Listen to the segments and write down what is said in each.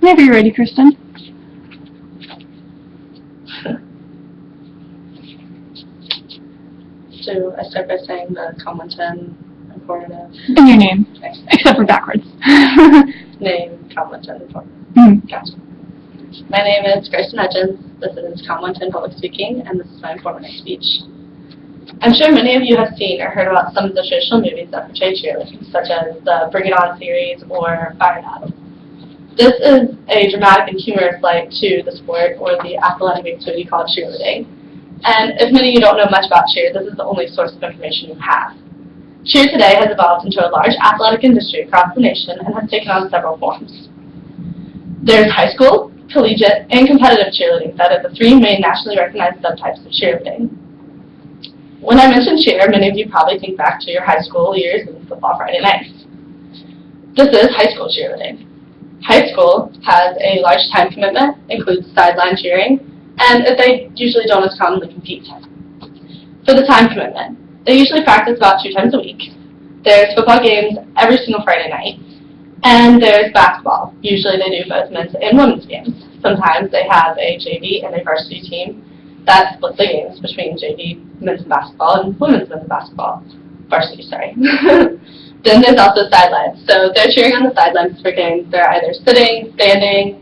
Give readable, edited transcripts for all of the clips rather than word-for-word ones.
Whenever you're ready, Kristen. So I start by saying the Commenton informative. And your name, Okay. except for backwards. Name, Commenton informative. Mm. Gotcha. My name is Kristen Hutchins. This is Commenton Public Speaking, and this is my informative speech. I'm sure many of you have seen or heard about some of the traditional movies that portray cheerleading, such as the Bring It On series or Fire Battle. This is a dramatic and humorous light to the sport or the athletic activity called cheerleading. And if many of you don't know much about cheer, this is the only source of information you have. Cheer today has evolved into a large athletic industry across the nation and has taken on several forms. There's high school, collegiate, and competitive cheerleading that are the three main nationally recognized subtypes of cheerleading. When I mention cheer, many of you probably think back to your high school years and football Friday nights. This is high school cheerleading. High school has a large time commitment, includes sideline cheering, and they usually don't as commonly compete. For the time commitment, they usually practice about 2 times a week. There's football games every single Friday night, and there's basketball. Usually they do both men's and women's games. Sometimes they have a JV and a varsity team that split the games between JV men's basketball and women's men's basketball. Varsity, sorry. Then there's also sidelines. So they're cheering on the sidelines for games. They're either sitting, standing,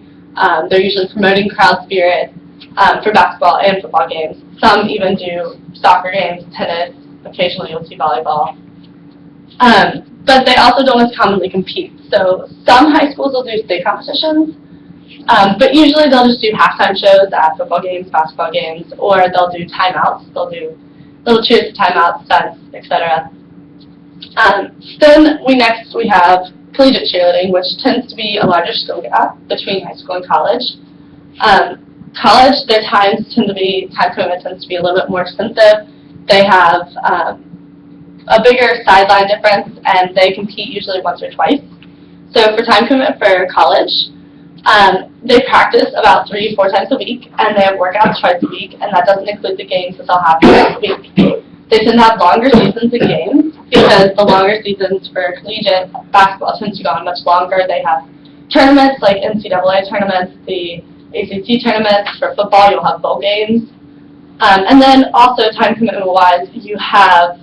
they're usually promoting crowd spirit for basketball and football games. Some even do soccer games, tennis, occasionally you'll see volleyball. But they also don't as commonly compete. So some high schools will do state competitions, but usually they'll just do halftime shows at football games, basketball games, or they'll do timeouts. They'll do little cheers, timeouts, stunts, etc. Then we have collegiate cheerleading, which tends to be a larger skill gap between high school and college. College, their time commitment tends to be a little bit more extensive. They have a bigger sideline difference, and they compete usually once or twice. So for time commitment for college, they practice about 3 to 4 times a week, and they have workouts twice a week, and that doesn't include the games that they'll have twice a week. They tend to have longer seasons of games because the longer seasons for collegiate basketball tend to go on much longer. They have tournaments like NCAA tournaments, the ACC tournaments. For football, you'll have bowl games. And then also time commitment-wise, you have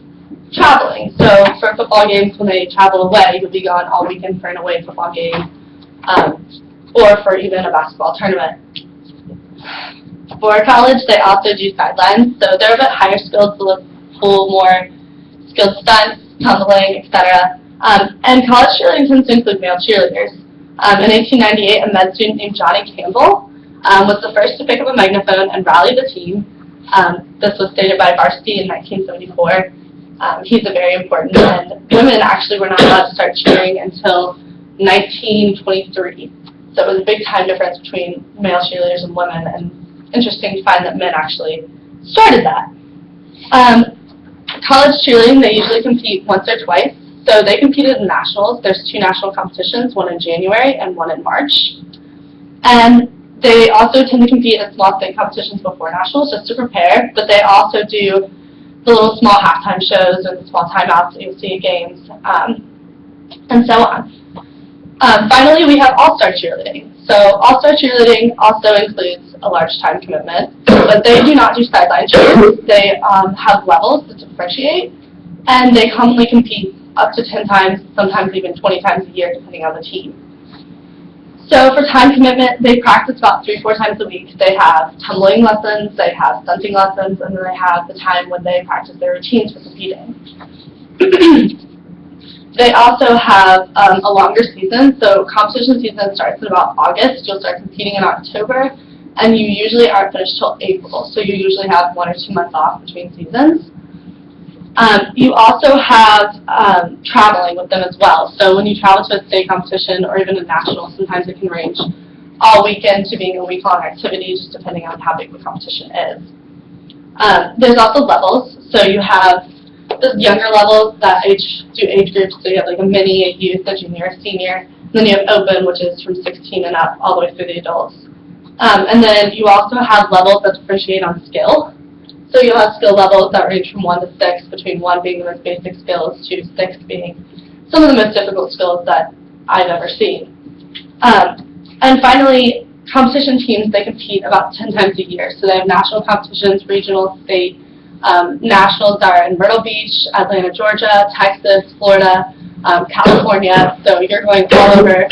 traveling. So for football games, when they travel away, you'll be gone all weekend for an away football game, or for even a basketball tournament. For college, they also do sidelines, so they're a bit higher skilled, so pull more skilled stunts, tumbling, etc. And college cheerleading tends to include male cheerleaders. In 1898, a med student named Johnny Campbell was the first to pick up a megaphone and rally the team. This was stated by Varsity in 1974. He's a very important man. Women actually were not allowed to start cheering until 1923. So it was a big time difference between male cheerleaders and women, and interesting to find that men actually started that. College cheerleading, they usually compete once or twice. So they competed in nationals. There's 2 national competitions, one in January and one in March. And they also tend to compete in small state competitions before nationals just to prepare, but they also do the little small halftime shows or the small timeouts that you'll see at games, and so on. Finally, we have all-star cheerleading. So all-star cheerleading also includes a large time commitment, but they do not do sideline cheers. They have levels that differentiate, and they commonly compete up to 10 times, sometimes even 20 times a year, depending on the team. So for time commitment, they practice about 3 to 4 times a week. They have tumbling lessons, they have stunting lessons, and then they have the time when they practice their routines for competing. They also have a longer season, so competition season starts in about August. You'll start competing in October, and you usually aren't finished till April, so you usually have 1 or 2 months off between seasons. You also have traveling with them as well. So when you travel to a state competition or even a national, sometimes it can range all weekend to being a week-long activity, just depending on how big the competition is. There's also levels. So you have the younger levels that do age groups. So you have like a mini, a youth, a junior, a senior. And then you have open, which is from 16 and up, all the way through the adults. And then you also have levels that differentiate on skill. So you'll have skill levels that range from 1 to 6, between 1 being the most basic skills to 6 being some of the most difficult skills that I've ever seen. And And finally, competition teams, they compete about 10 times a year. So they have national competitions, regional, state. Nationals are in Myrtle Beach, Atlanta, Georgia, Texas, Florida, California. So you're going all over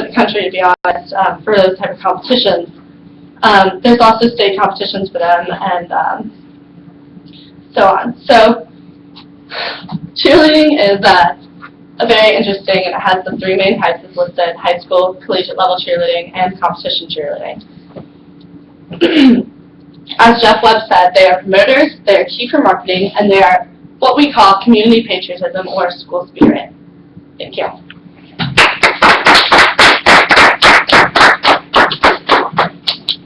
the country, to be honest, for those type of competitions. There's also state competitions for them, and so on. So cheerleading is very interesting, and it has the three main types as listed: high school, collegiate level cheerleading, and competition cheerleading. As Jeff Webb said, they are promoters, they are key for marketing, and they are what we call community patriotism or school spirit. Thank you.